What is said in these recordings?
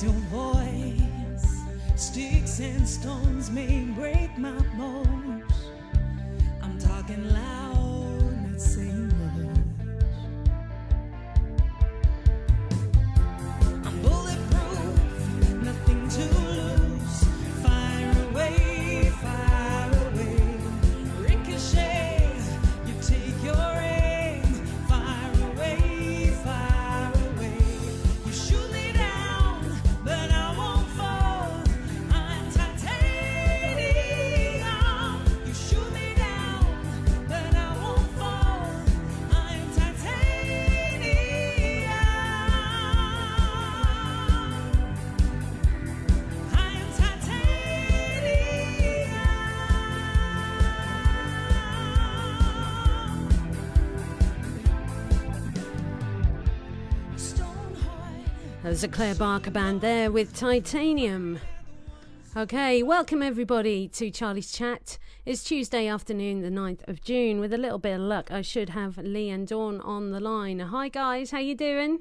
is your voice. Sticks and stones may break my bones. I'm talking loud, not saying much. I'm bulletproof, nothing to lose. Fire away, ricochet. You take your aim, fire away, you shoot me down, but I won't fall. I'm titanium. You shoot me down, but I won't fall. I'm titanium. I'm titanium. There's a Claire Barker band there with Titanium. Okay, welcome everybody to Charley's Chat. It's Tuesday afternoon, the 9th of June. With a little bit of luck, I should have Lee and Dawn on the line. Hi guys, how you doing?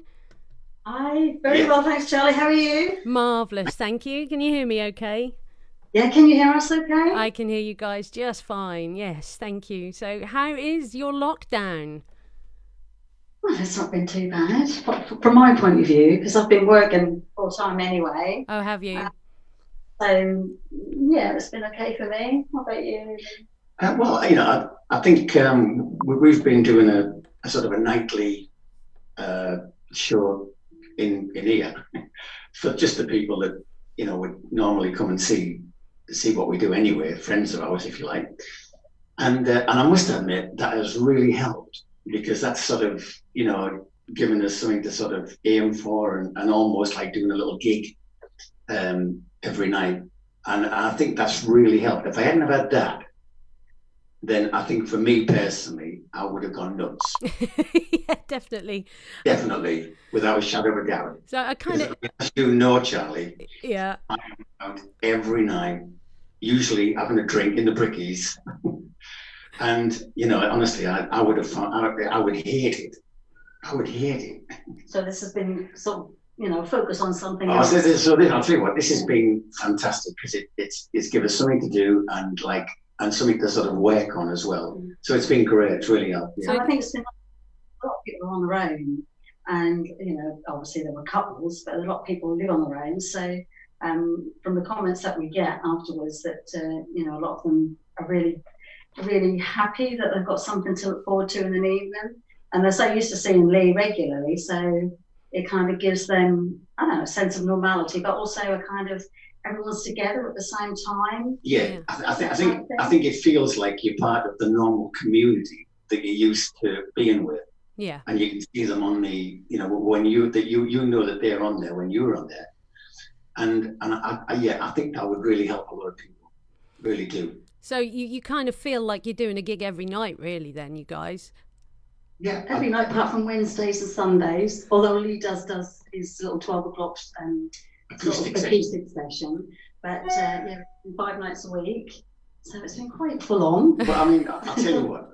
Hi, very well, thanks Charley. How are you? Marvellous, thank you. Can you hear me okay? Yeah, can you hear us okay? I can hear you guys just fine, yes, thank you. So how is your lockdown? Well, it's not been too bad from my point of view, because I've been working full time anyway. Oh, have you? So, yeah, it's been okay for me. What about you? Well, you know, I think we've been doing a sort of a nightly show in here for just the people that, you know, would normally come and see what we do anyway, friends of ours, if you like. And I must admit, that has really helped, because that's sort of, you know, given us something to sort of aim for, and almost like doing a little gig every night. And I think that's really helped. If I hadn't have had that, then I think for me personally, I would have gone nuts. Yeah, definitely. Definitely, without a shadow of a doubt. So I kind of... As you know, Charley, yeah, I'm out every night, usually having a drink in the brickies. And, you know, honestly, I would have found, I would hate it. I would hate it. So this has been sort of, you know, focus on something else. else. I'll tell you what, this has been fantastic, because it's given us something to do and something to sort of work on as well. So it's been great. It's really helped. Yeah. So I think it's been a lot of people are on their own, and, you know, obviously there were couples, but a lot of people live on their own. So from the comments that we get afterwards, that, you know, a lot of them are really happy that they've got something to look forward to in an evening, and they're so used to seeing Lee regularly, so it kind of gives them, I don't know, a sense of normality, but also a kind of everyone's together at the same time. Yeah, I think it feels like you're part of the normal community that you're used to being with. Yeah, and you can see them on the, you know, when you know that they're on there when you're on there, and I think that would really help a lot of people, really do. So you kind of feel like you're doing a gig every night, really, then, you guys? Yeah, every night apart from Wednesdays and Sundays, although Lee does his little 12 o'clock acoustic session. But yeah, 5 nights a week. So it's been quite full on. But I mean, I'll tell you what,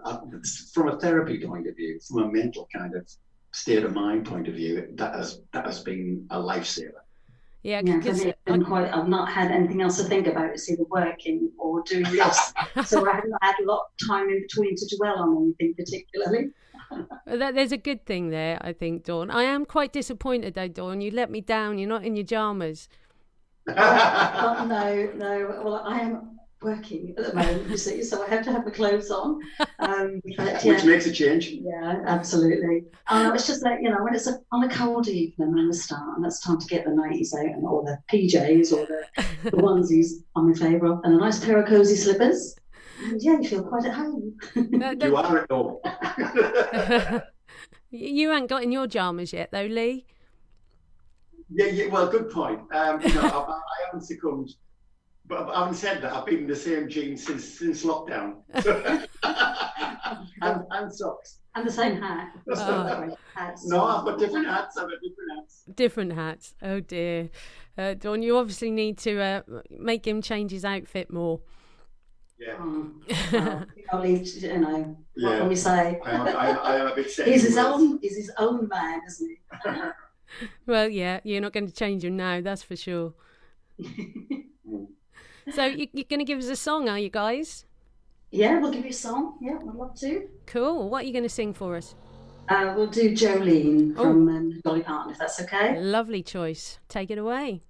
from a therapy point of view, from a mental kind of state of mind point of view, that has been a lifesaver. Yeah, because I've not had anything else to think about. It's either working or doing this. So I haven't had a lot of time in between to dwell on anything particularly. There's a good thing there, I think, Dawn. I am quite disappointed though, Dawn. You let me down. You're not in your pyjamas. No. Well, I am working at the moment, you see, so I have to have my clothes on. Which makes a change. Yeah, absolutely. It's just that, you know, when it's on a cold evening in the start, and it's time to get the nighties out, or the PJs, or the onesies I'm in favour of, and a nice pair of cosy slippers. And yeah, you feel quite at home. You are at home. You ain't got in your pyjamas yet, though, Lee. Yeah. Well, good point. You know, I haven't succumbed, but having said that, I've been in the same jeans since lockdown, and socks, and the same hat. No, I've got different hats. Different hats. Oh dear, Dawn, you obviously need to make him change his outfit more. Yeah. I'll leave, you know, what can we say? I am a bit sad. He's his own man, isn't he? Well, yeah, you're not going to change them now, that's for sure. So you're going to give us a song, are you guys? Yeah, we'll give you a song. Yeah, I'd love to. Cool. What are you going to sing for us? We'll do Jolene from Dolly Parton, if that's okay. Lovely choice. Take it away.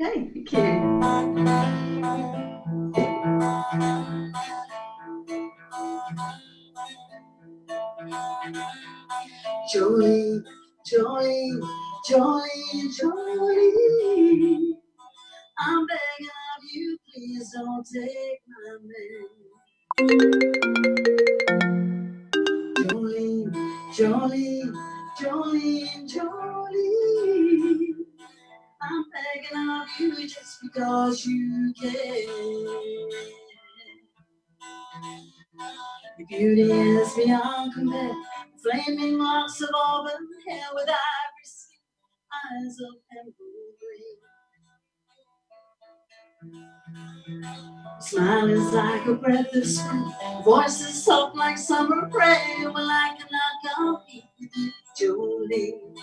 Okay, thank you. Jolene, Jolene, Jolene, Jolene, I'm begging of you, please don't take my man. Jolene, Jolene, Jolene, Jolene, I'm begging of you just because you can. Your beauty is beyond compare, flaming locks of auburn hair with ivory skin, eyes of emerald green. Smile is like a breath of spring, voice is soft like summer rain. Well, I cannot compete with you, Jolene.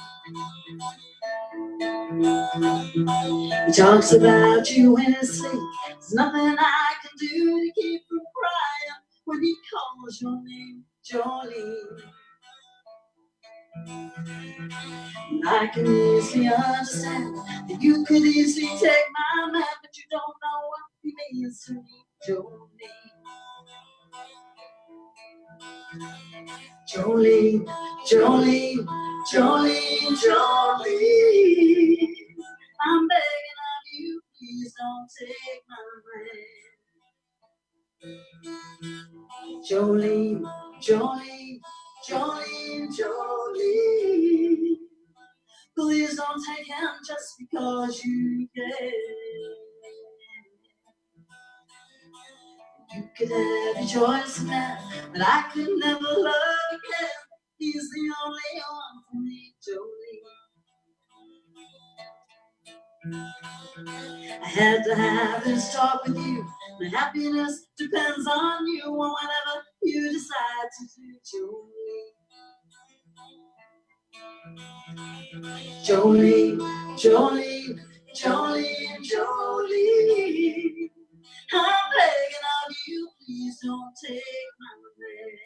He talks about you in his sleep. There's nothing I can do to keep from crying when he calls your name, Charley. And I can easily understand that you could easily take my man, but you don't know what he means to me, Jolene. Jolene, Jolene, Jolene, Jolene, I'm begging of you, please don't take my man. Jolene, Jolene, Jolene, Jolene, please don't take him just because you can. You could have your choice, man, but I could never love again. He's the only one for me, Jolene. I had to have this talk with you. My happiness depends on you, or whatever you decide to do, Jolene. Jolene, Jolene, Jolene, Jolene, I'm begging of you, please don't take my man.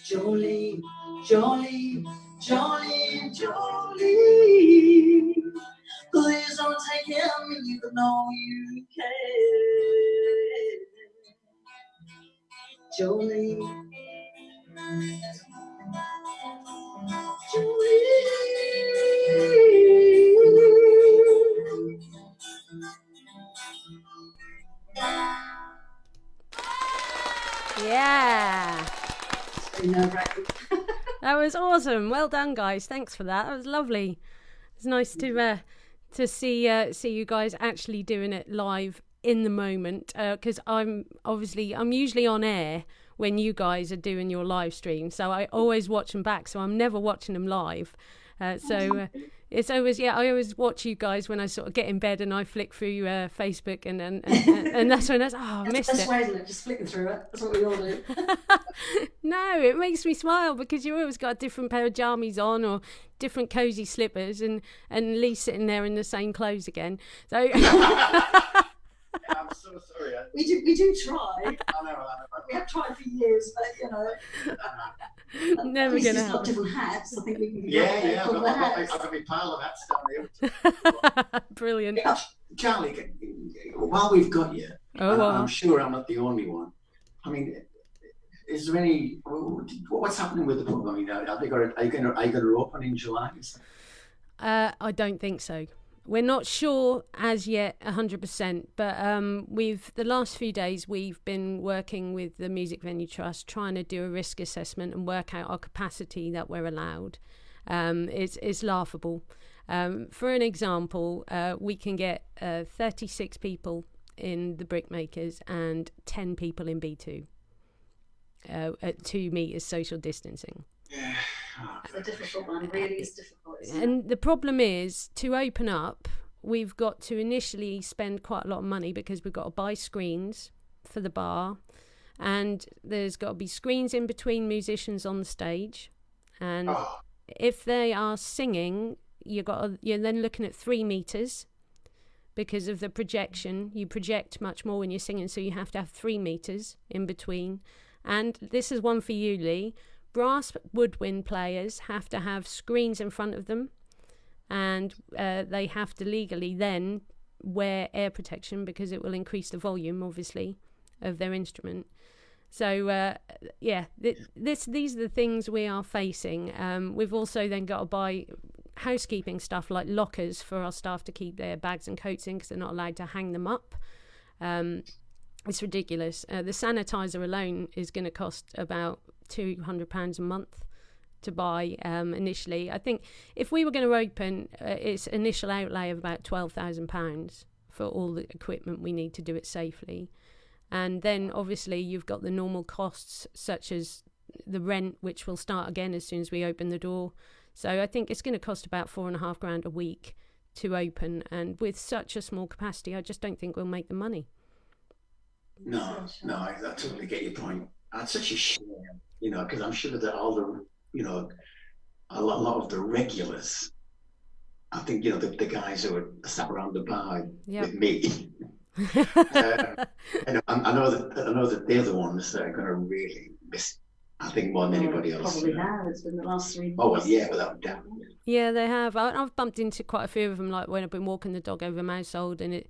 Jolene, Jolene, Jolene, Jolene, please don't take him even though you can. Jolene, Yeah. That was awesome. Well done, guys. Thanks for that. That was lovely. It's nice to see you guys actually doing it live in the moment, because I'm usually on air when you guys are doing your live stream, so I always watch them back, so I'm never watching them live. It's always, I always watch you guys when I sort of get in bed and I flick through Facebook and that's when I missed it. That's way, isn't it? Just flicking through it. That's what we all do. No, it makes me smile because you always got a different pair of jammies on or different cosy slippers, and Lee sitting there in the same clothes again. So. I'm so sorry. We do try. I know. We have tried for years, but you know. Never going to happen. Different hats. I think we can Yeah. I've got my pile of hats down here. Brilliant. Charley, while we've got you, I'm sure I'm not the only one. I mean, is there any? What's happening with the pub? I mean, are you going to open in July? I don't think so. We're not sure as yet 100%, but the last few days we've been working with the Music Venue Trust, trying to do a risk assessment and work out our capacity that we're allowed. It's laughable. For an example, we can get 36 people in the Brickmakers and 10 people in B2 at 2 meters social distancing. Yeah. It's a difficult one, really is difficult. And the problem is, to open up, we've got to initially spend quite a lot of money because we've got to buy screens for the bar, and there's got to be screens in between musicians on the stage, and if they are singing, you're then looking at 3 meters because of the projection. You project much more when you're singing, so you have to have 3 meters in between. And this is one for you, Lee. Brass woodwind players have to have screens in front of them, and they have to legally then wear air protection because it will increase the volume, obviously, of their instrument. So, these are the things we are facing. We've also then got to buy housekeeping stuff like lockers for our staff to keep their bags and coats in because they're not allowed to hang them up. It's ridiculous. The sanitizer alone is going to cost about £200 a month to buy initially. I think if we were going to open, its initial outlay of about £12,000 for all the equipment we need to do it safely. And then obviously you've got the normal costs such as the rent, which will start again as soon as we open the door. So I think it's going to cost about £4,500 a week to open. And with such a small capacity, I just don't think we'll make the money. No, I totally get your point. That's such a shame, because I'm sure that all the, a lot of the regulars, I think, the guys who are sat around the bar with me, and I know that they're the ones that are going to really miss, I think, more than anybody else. Probably have. It's been the last 3 years. Oh, well, yeah, without doubt. Yeah, they have. I've bumped into quite a few of them, like when I've been walking the dog over Mousehold, and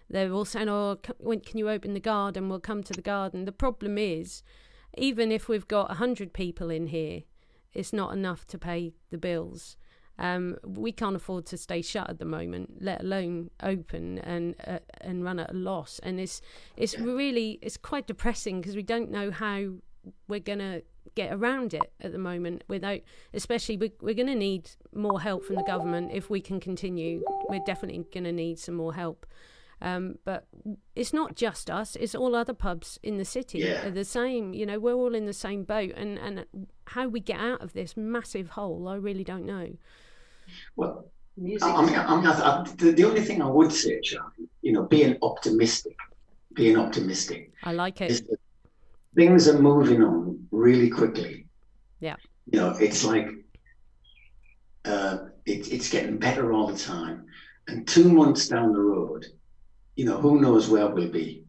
they're all saying, when can you open the garden? We'll come to the garden. The problem is, even if we've got 100 people in here, it's not enough to pay the bills. We can't afford to stay shut at the moment, let alone open and run at a loss. And it's quite depressing because we don't know how we're going to get around it at the moment especially we're going to need more help from the government if we can continue. We're definitely going to need some more help. But it's not just us, it's all other pubs in the city are the same. We're all in the same boat, and how we get out of this massive hole, I really don't know. Well, the only thing I would say, Charlie, being optimistic. I like it. Is that things are moving on really quickly. Yeah. It's like it's getting better all the time. And 2 months down the road, who knows where we'll be.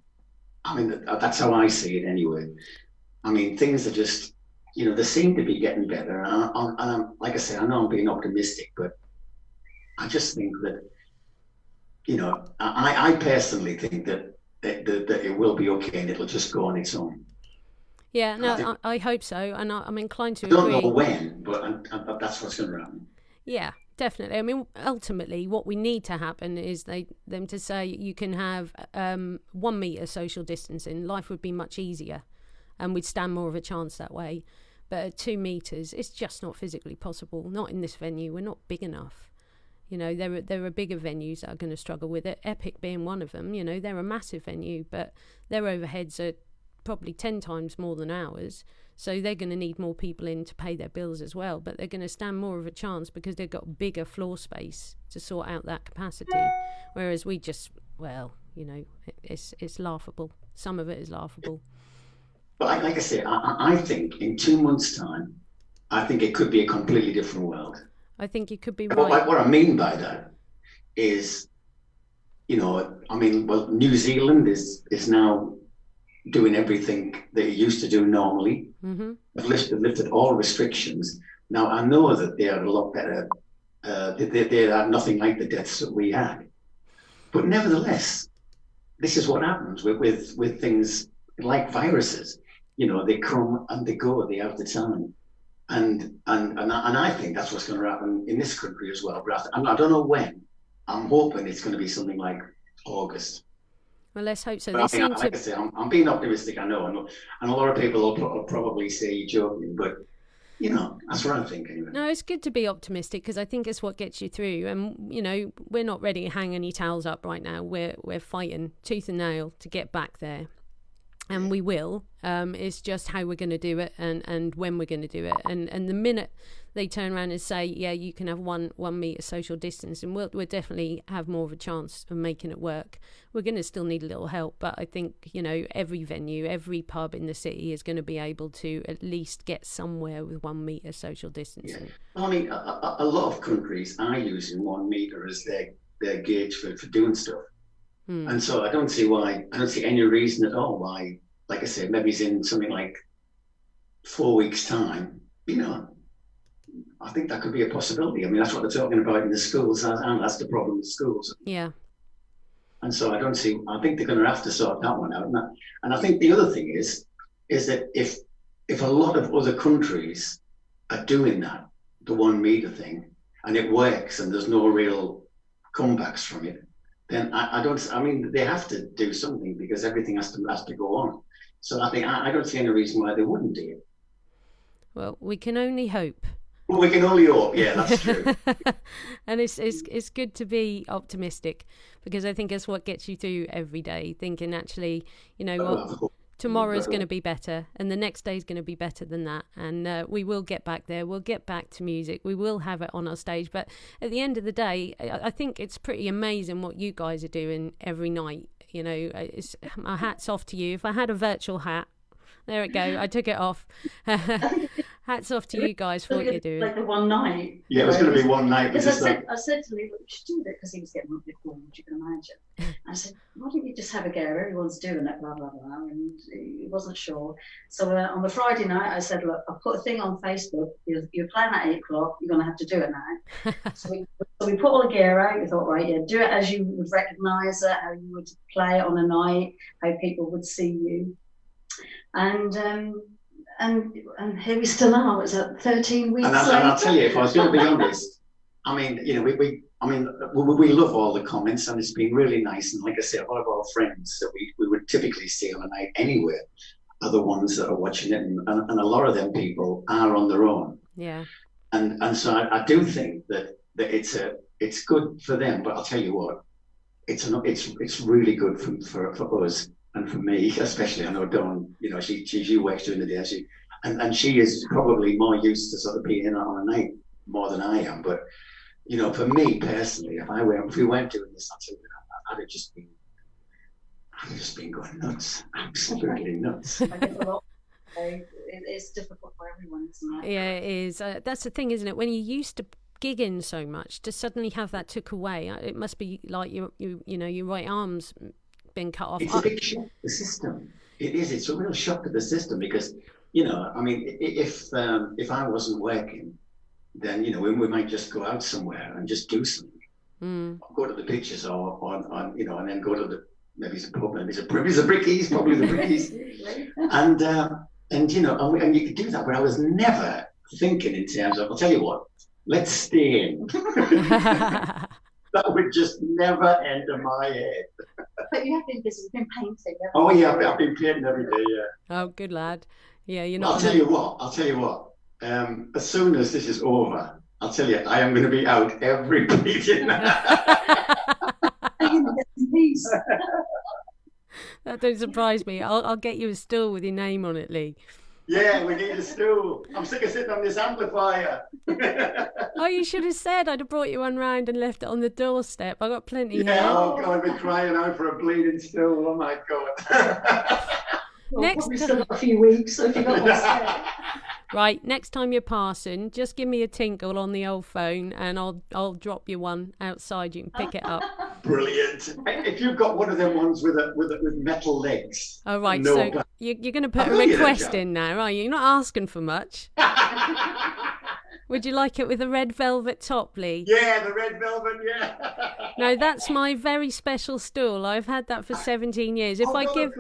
I mean, that's how I see it anyway. I mean, things are just, they seem to be getting better. And like I say, I know I'm being optimistic, but I just think that, I personally think that it will be okay and it'll just go on its own. Yeah, no, I hope so. And I'm inclined to agree. I don't know when, but that's what's going to happen. Yeah. Definitely. I mean, ultimately, what we need to happen is them to say you can have 1 metre social distancing. Life would be much easier and we'd stand more of a chance that way. But at 2 metres, it's just not physically possible. Not in this venue. We're not big enough. There are bigger venues that are going to struggle with it. Epic being one of them. They're a massive venue, but their overheads are probably 10 times more than ours. So they're going to need more people in to pay their bills as well, but they're going to stand more of a chance because they've got bigger floor space to sort out that capacity. Whereas we just, it's laughable. Some of it is laughable. But like I say, I think in 2 months' time, I think it could be a completely different world. I think you could be right. What I mean by that is, New Zealand is now doing everything they used to do normally. Mm-hmm. They've lifted all restrictions. Now, I know that they are a lot better. They are nothing like the deaths that we had. But nevertheless, this is what happens with things like viruses. They come and they go, they have the time. And I think that's what's going to happen in this country as well. But I don't know when. I'm hoping it's going to be something like August. Well, let's hope so. Like I say, I'm being optimistic, I know. And a lot of people will probably say you're joking, but, that's what I think anyway. No, it's good to be optimistic because I think it's what gets you through. And, we're not ready to hang any towels up right now. We're fighting tooth and nail to get back there. and we will. It's just how we're going to do it and when we're going to do it. And the minute they turn around and say, yeah, you can have 1 metre social distance, and we'll definitely have more of a chance of making it work. We're going to still need a little help, but I think, you know, every venue, every pub in the city is going to be able to at least get somewhere with 1 metre social distancing. Yeah. I mean, a lot of countries are using 1 metre as their gauge for doing stuff. And so I don't see any reason at all why, like I said, maybe it's in something like 4 weeks' time, you know, I think that could be a possibility. I mean, that's what they're talking about in the schools, and that's the problem with schools. Yeah. And so I think they're going to have to sort that one out. And I think the other thing is that if a lot of other countries are doing that, the 1 metre thing, and it works and there's no real comebacks from it, then I mean, they have to do something because everything has to go on. So I don't see any reason why they wouldn't do it. Well, we can only hope. Well, we can only hope, yeah, that's true. And it's good to be optimistic, because I think it's what gets you through every day, thinking actually, you know what, tomorrow's going to be better, and the next day is going to be better than that, and we will get back there. We'll get back to music. We will have it on our stage. But at the end of the day, I think it's pretty amazing what you guys are doing every night. You know, my hat's off to you. If I had a virtual hat, there it go. I took it off. Hats off to you guys for what you're doing. Like the one night. Yeah, it was going to be one night. Because I said to Lee, we should do that, because he was getting a bit bored, you can imagine. I said, why don't you just have a go? Everyone's doing it, blah, blah, blah. And he wasn't sure. So on the Friday night, I said, look, I'll put a thing on Facebook. You're playing at 8 o'clock. You're going to have to do it now. So we put all the gear out. We thought, right, yeah, do it as you would recognise it, how you would play it on a night, how people would see you. And here we still are. It's at 13 weeks. And I'll tell you, if I was going to be honest, I mean, you know, we love all the comments, and it's been really nice. And like I say, a lot of our friends that we would typically see on a night anywhere are the ones that are watching it, and a lot of them people are on their own. Yeah. And so I do think that it's good for them. But I'll tell you what, it's really good for us. And for me, especially, I know Dawn, you know, she works during the day, and she is probably more used to sort of being in on a night more than I am. But, you know, for me personally, if we weren't doing this, I'd have just been going nuts, absolutely nuts. It's difficult for everyone, isn't it? Yeah, it is. That's the thing, isn't it? When you used to gigging so much, to suddenly have that took away, it must be like your right arm's been cut off. It's a big shock to the system. It is. It's a real shock to the system, because, you know, I mean, if I wasn't working, then, you know, we might just go out somewhere and just do something. Go to the beaches or you know, and then go to maybe it's a pub, maybe it's a Brickies, probably the Brickies, and you know, and you could do that. But I was never thinking in terms of, I'll tell you what, let's stay in. That would just never enter my head. But you have been busy. You've been painting. Oh yeah, I've been painting every day. Yeah. Oh, good lad. Yeah, you're not. I'll tell you what. As soon as this is over, I'll tell you, I am going to be out every meeting. That don't surprise me. I'll get you a stool with your name on it, Lee. Yeah, we need a stool. I'm sick of sitting on this amplifier. Oh, you should have said. I'd have brought you one round and left it on the doorstep. I got plenty here. Yeah, oh God, I've been crying out for a bleeding stool. Oh my God. Well, next still got a few weeks, so if you got one set. Right, next time you're passing, just give me a tinkle on the old phone, and I'll drop you one outside. You can pick it up. Brilliant. If you've got one of them ones with metal legs. Oh right, so you're going to put a request in now, are you? You're not asking for much. Would you like it with a red velvet top, Lee? Yeah, the red velvet, yeah. No, that's my very special stool. I've had that for 17 years. Of course, the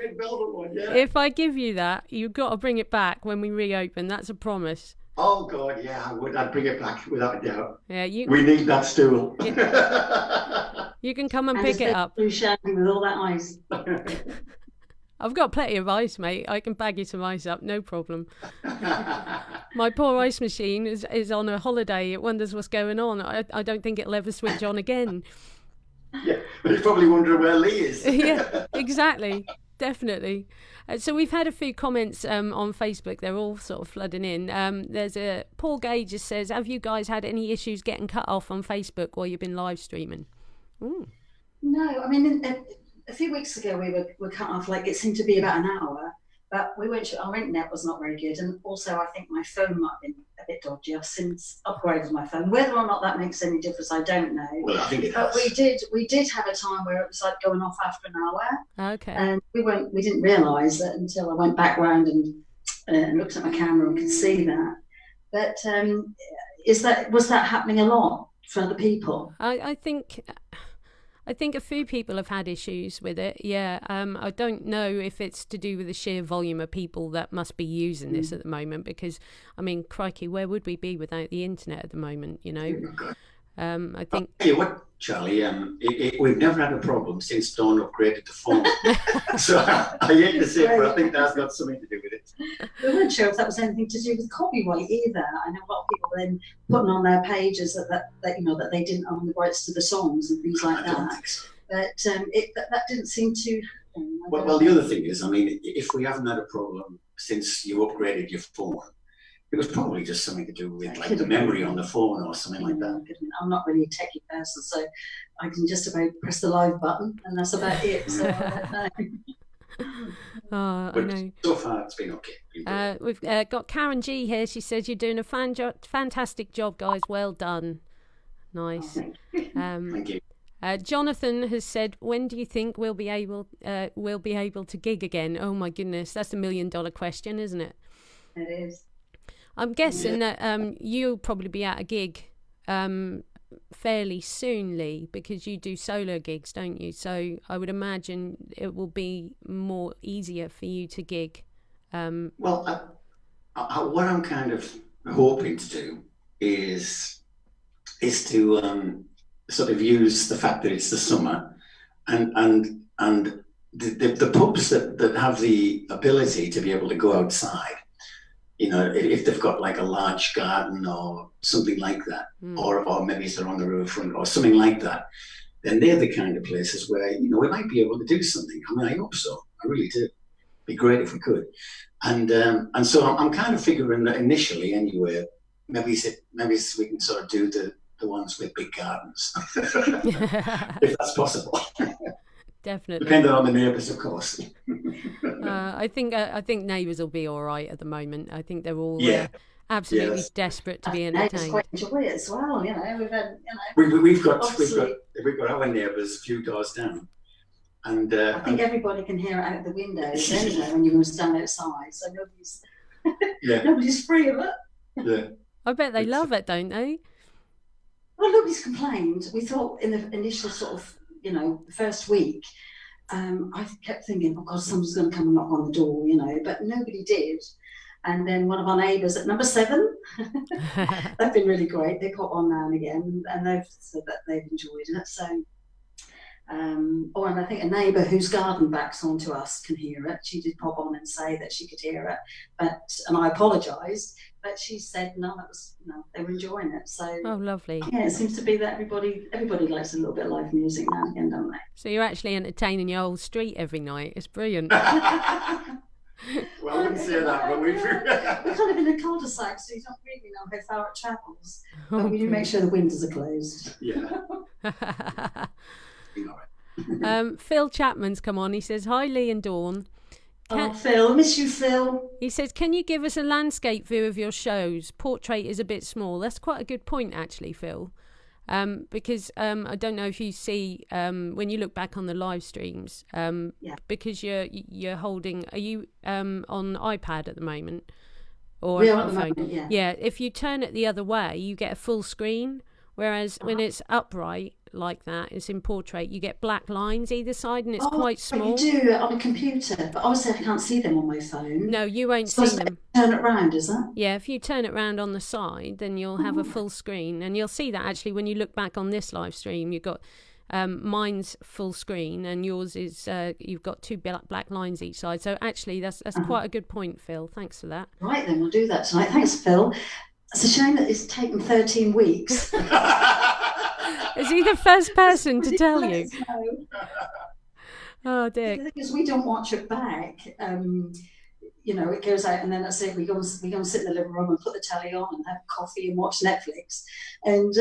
red velvet one, yeah. If I give you that, you've got to bring it back when we reopen. That's a promise. Oh, God, yeah, I would. I'd bring it back without a doubt. Yeah, we need that stool. Yeah. You can come and pick it up. Blue shandy with all that ice. I've got plenty of ice, mate. I can bag you some ice up, no problem. My poor ice machine is on a holiday. It wonders what's going on. I don't think it'll ever switch on again. Yeah, but he's probably wondering where Lee is. Yeah, exactly. Definitely. So we've had a few comments on Facebook. They're all sort of flooding in. There's a Paul Gage just says, have you guys had any issues getting cut off on Facebook while you've been live streaming? Ooh. No, I mean, a few weeks ago we were cut off, like it seemed to be about an hour, but we weren't sure. Our internet was not very good, and also I think my phone might have been a bit dodgy. I've since upgraded my phone. Whether or not that makes any difference, I don't know. Well, I think it but has. we did have a time where it was like going off after an hour. Okay. And we didn't realise that until I went back round and looked at my camera and could see that. But was that happening a lot for other people? I think a few people have had issues with it. Yeah. I don't know if it's to do with the sheer volume of people that must be using this at the moment, because, I mean, crikey, where would we be without the internet at the moment, you know? I think. I'll tell you what, Charlie, we've never had a problem since Dawn upgraded the phone. So I hate to say it, but I think that's got something to do with it. We weren't sure if that was anything to do with copyright either. I know a lot of people then putting on their pages that they didn't own the rights to the songs and things like I don't that. think so. But that didn't seem to. Well, the other thing is, I mean, if we haven't had a problem since you upgraded your phone, it was probably just something to do with like the memory on the phone or something like that. I'm not really a techie person, so I can just about press the live button, and that's about it. So I don't know. But I know. so far it's been okay. We've got Karen G here. She says you're doing a fantastic job, guys. Well done. Nice. Thank you. Jonathan has said, when do you think we'll be able to gig again? Oh my goodness, that's $1 million question, isn't it? It is. I'm guessing that you'll probably be at a gig fairly soon, Lee, because you do solo gigs, don't you? So I would imagine it will be more easier for you to gig. Well, what I'm kind of hoping to do is to sort of use the fact that it's the summer and the pubs that have the ability to be able to go outside. You know, if they've got like a large garden or something like that, or maybe if they're on the riverfront or something like that, then they're the kind of places where, you know, we might be able to do something. I mean, I hope so. I really do. It'd be great if we could. And so I'm kind of figuring that initially, anyway, maybe we can sort of do the ones with big gardens, if that's possible. Definitely. Depending on the neighbours, of course. I think neighbours will be all right at the moment. I think they're all absolutely desperate to be entertained. Neighbours quite enjoy it as well. You know, we've had, you know, we've got our neighbours a few doors down, and I think everybody can hear it out the windows anyway when you're going to stand outside. So nobody's free of it. Yeah. I bet they love it, don't they? Well, nobody's complained. We thought in the initial sort of, you know, the first week, I kept thinking, oh God, someone's going to come and knock on the door, you know, but nobody did. And then one of our neighbours at number 7, they've been really great. They pop on now and again, and they've said that they've enjoyed it. So, and I think a neighbour whose garden backs onto us can hear it. She did pop on and say that she could hear it, and I apologised, but she said no, they were enjoying it. So, oh, lovely. Yeah, it seems to be that everybody likes a little bit of live music now and again, don't they? So you're actually entertaining your whole street every night. It's brilliant. Well, I wouldn't say that, but we're kind of in a cul-de-sac, so you don't really know how far it travels. But we do make sure the windows are closed. Yeah. Phil Chapman's come on. He says, hi, Lee and Dawn. Phil, miss you, Phil. He says, can you give us a landscape view of your shows? Portrait is a bit small. That's quite a good point, actually, Phil. Because I don't know if you see when you look back on the live streams, because you're holding. Are you on iPad at the moment, or on phone? Moment, yeah. If you turn it the other way, you get a full screen. Whereas when it's upright like that, it's in portrait, you get black lines either side, and it's quite small. But you do it on a computer, but obviously I can't see them on my phone. No, you won't see them. Turn it round, is that? Yeah, if you turn it round on the side, then you'll have a full screen, and you'll see that actually when you look back on this live stream, you've got mine's full screen, and yours is you've got 2 black lines each side. So actually, that's quite a good point, Phil. Thanks for that. Right then, we'll do that tonight. Thanks, Phil. It's a shame that it's taken 13 weeks. Is he the first person to tell you? Oh, The dear. thing is, we don't watch it back. You know, it goes out, and then that's it. We go and sit in the living room and put the telly on and have coffee and watch Netflix, and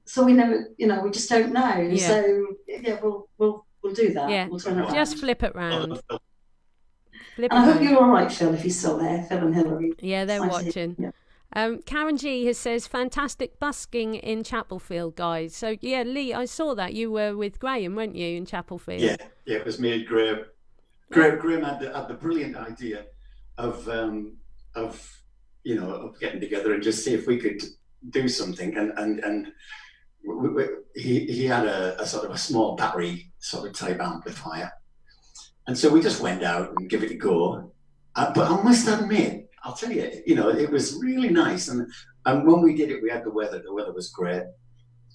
so we never, you know, we just don't know. Yeah. So yeah, we'll do that. Yeah. We'll turn it Just around. flip it round. Flip And I it hope round. you're all right, Phil, if he's still there, Phil and Hillary. Yeah, they're It's nice to watching. hear you. Karen G says, fantastic busking in Chapelfield, guys. So, yeah, Lee, I saw that. You were with Graham, weren't you, in Chapelfield? Yeah, it was me and Graham. Graham had the brilliant idea of you know, of getting together and just see if we could do something. And he had a sort of a small battery sort of type amplifier. And so we just went out and give it a go. But I must admit, I'll tell you, you know, it was really nice. And when we did it, we had the weather was great.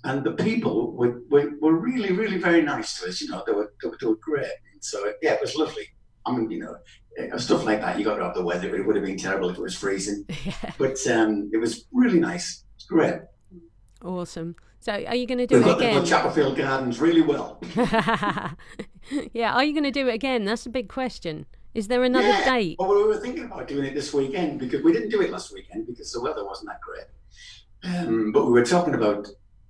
And the people were really, really very nice to us. You know, they were great. And so, yeah, it was lovely. I mean, you know, stuff like that, you got to have the weather. It would have been terrible if it was freezing. Yeah. But it was really nice. It's great. Awesome. So are you going to do We've it got the again? Chapelfield Gardens really well. Yeah, are you going to do it again? That's a big question. Is there another date? Well, we were thinking about doing it this weekend because we didn't do it last weekend because the weather wasn't that great. But we were talking about,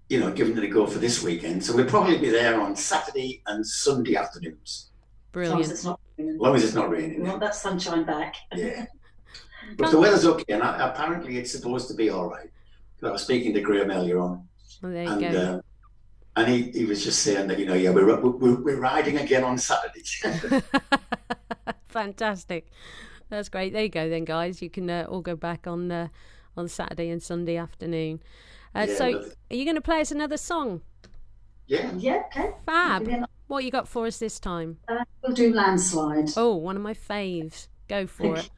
you know, giving it a go for this weekend. So we'll probably be there on Saturday and Sunday afternoons. Brilliant. As long as it's not raining. We want that sunshine back. Yeah. But if the weather's okay, and apparently it's supposed to be all right. I was speaking to Graham earlier on. Well, there you go. And he was just saying that, you know, yeah, we're riding again on Saturdays. Fantastic. That's great. There you go then, guys. You can all go back on Saturday and Sunday afternoon. So are you going to play us another song? Yeah. Yeah, okay. Fab. What you got for us this time? We'll do Landslide. Oh, one of my faves. Go for it.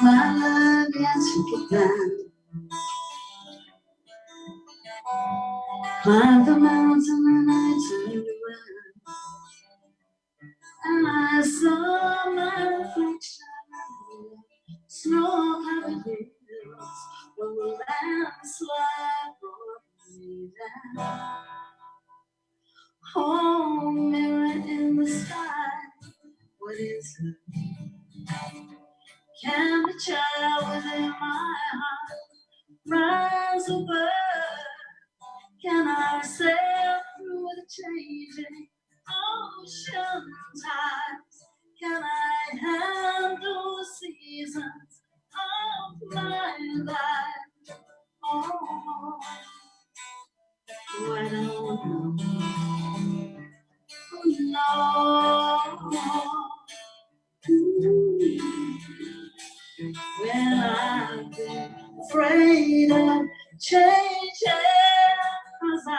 My love, yes, you can plan. Climb the mountain and I turned around, and I saw my reflection in the snow-covered hills when the landslide brought me down. Oh, mirror in the sky, what is it? Can the child within my heart rise above? Can I sail through the changing ocean tides? Can I handle the seasons of my life? Oh, I don't know. When I've been afraid of changing, 'cause I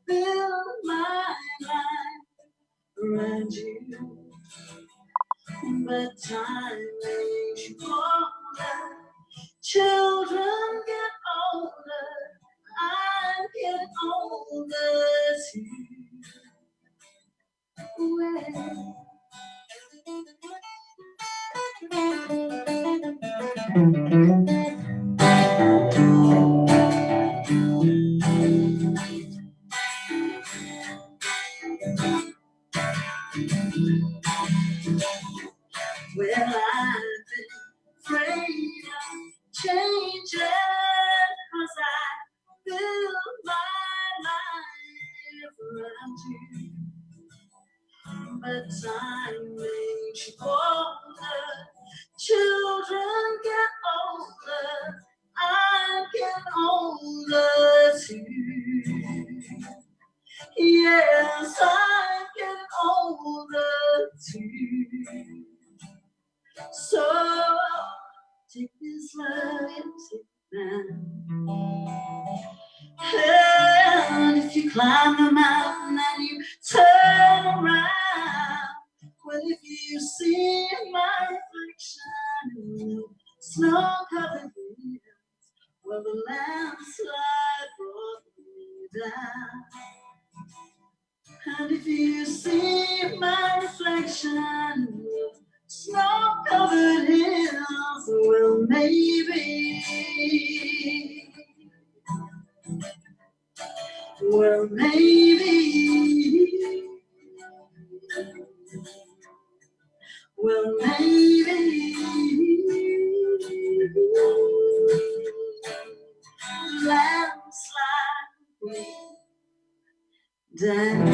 built my life around you. But time makes you older, children get older, I get older too. Well, I've been afraid of changing, 'cause I built my life around you. But time makes you older, children get older, I get older too. Yes, I get older too. So take this love and take it now. And if you climb the mountain and you turn around, well, if you see my reflection in the snow-covered hills, well, the landslide brought me down. And if you see my reflection, snow-covered hills. Well, maybe. Well, maybe. Well, maybe. Landslide down.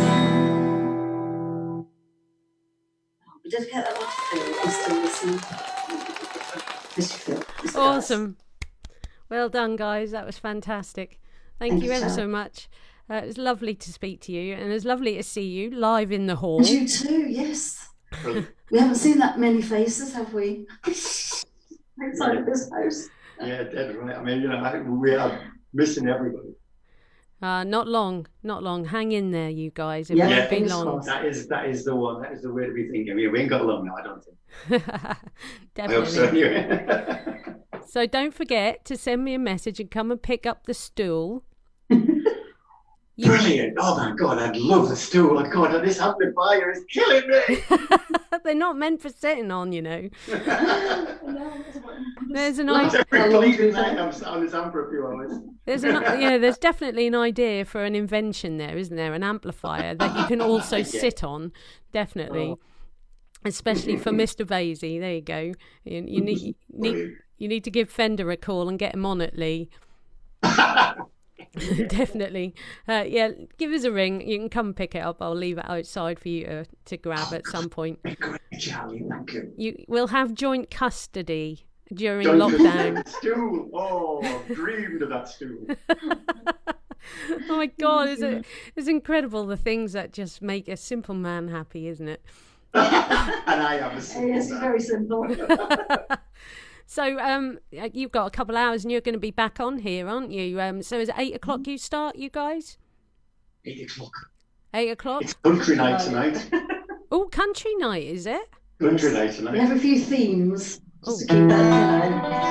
We did get that last thing. I'm still listening. Awesome. Well done, guys. That was fantastic. Thank you ever so much. It was lovely to speak to you, and it was lovely to see you live in the hall. And you too, yes. We haven't seen that many faces, have we? Outside of this house. Yeah, dead right. I mean, we are missing everybody. Not long. Hang in there, you guys. It Yeah, won't be fingers long. crossed. That is the one. That is the way to be thinking. We ain't got long now, I don't think. I hope so, Definitely. anyway. So don't forget to send me a message and come and pick up the stool. Brilliant. Oh my God, I'd love the stool. Oh God, this amplifier is killing me. They're not meant for sitting on, you know. There's an Not idea. every bleeding night I'm sat on this amp for a few hours. There's definitely an idea for an invention there, isn't there? An amplifier that you can also sit on, definitely. Especially for Mr. Vasey. There you go. You need to give Fender a call and get him on it, Lee. Definitely. Give us a ring. You can come pick it up. I'll leave it outside for you to grab at some point. Great, Charlie, thank you. We'll have joint custody during lockdown. Stool. Oh, I've dreamed of that stool. Oh my God, it's incredible the things that just make a simple man happy, isn't it? And I am a simple Yes, it's very simple. So you've got a couple hours and you're going to be back on here, aren't you? So is it 8 o'clock you start, you guys? 8 o'clock. 8 o'clock? It's country night tonight. Oh, country night, is it? Country night tonight. We have a few themes just to keep that,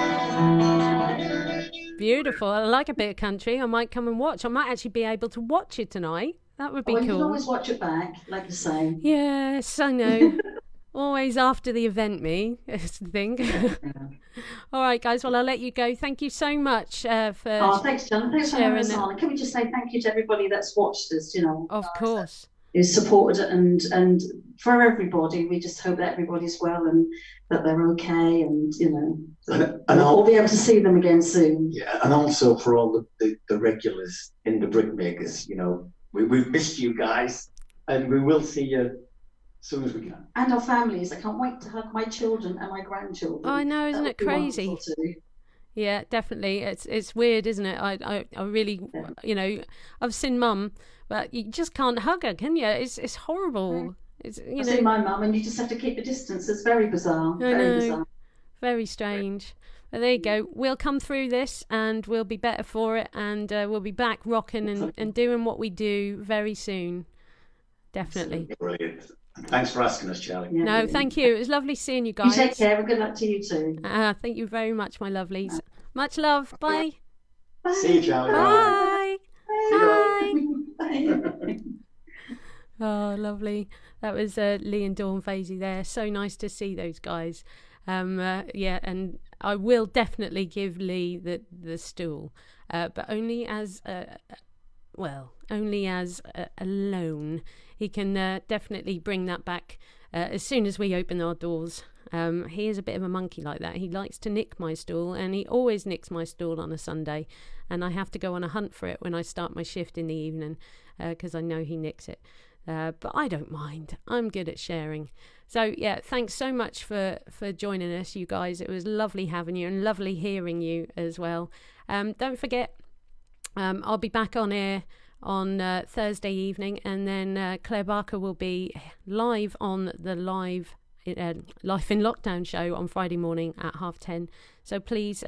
Beautiful. I like a bit of country. I might come and watch. I might actually be able to watch it tonight. That would be You can cool. always watch it back, like you say. Yes, I know. Always after the event, me, is the thing. All right, guys. Well, I'll let you go. Thank you so much for Thanks, John. Thanks for having us on. And can we just say thank you to everybody that's watched us, Of course. Who's supported it, and for everybody, we just hope that everybody's well and that they're okay, and we'll be able to see them again soon. Yeah, and also for all the regulars in the Brickmakers, we've missed you guys, and we will see you as soon as we can. And our families. I can't wait to hug my children and my grandchildren. Oh, I know, isn't it crazy? Wonderful too. Yeah, definitely. It's weird, isn't it? I really, I've seen Mum, but you just can't hug her, can you? It's horrible. It's I've seen my mum, and you just have to keep a distance. It's very bizarre. Very bizarre. Very strange. But there you go. We'll come through this, and we'll be better for it, and we'll be back rocking and doing what we do very soon. Definitely. Brilliant. And thanks for asking us, Charlie. Yeah, No, thank you. It was lovely seeing you guys. You take care, and good luck to you too. Thank you very much, my lovelies. Much love. Bye. Bye. See you, Charlie. Bye. Bye. Bye. Oh, lovely. That was Lee and Dawn Vasey there. So nice to see those guys. And I will definitely give Lee the stool, but only as a loan. He can definitely bring that back as soon as we open our doors. He is a bit of a monkey like that. He likes to nick my stool, and he always nicks my stool on a Sunday, and I have to go on a hunt for it when I start my shift in the evening because I know he nicks it. But I don't mind. I'm good at sharing. So, yeah, thanks so much for joining us, you guys. It was lovely having you and lovely hearing you as well. Don't forget, I'll be back on air on Thursday evening, and then Claire Barker will be live on the Life in Lockdown show on Friday morning at 10:30. So please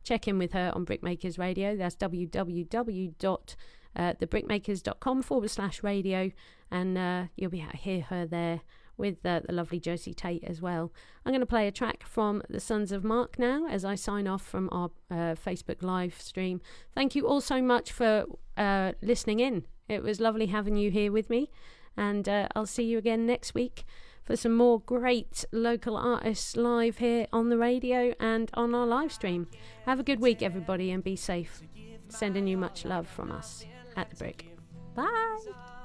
check in with her on Brickmakers Radio. That's www.thebrickmakers.com/radio, and you'll be able to hear her there with the lovely Josie Tate as well. I'm going to play a track from the Sons of Mark now as I sign off from our Facebook live stream. Thank you all so much for listening in. It was lovely having you here with me, And I'll see you again next week for some more great local artists live here on the radio and on our live stream. Have a good week, everybody, and be safe. Sending you much love from us at The Brick. Bye.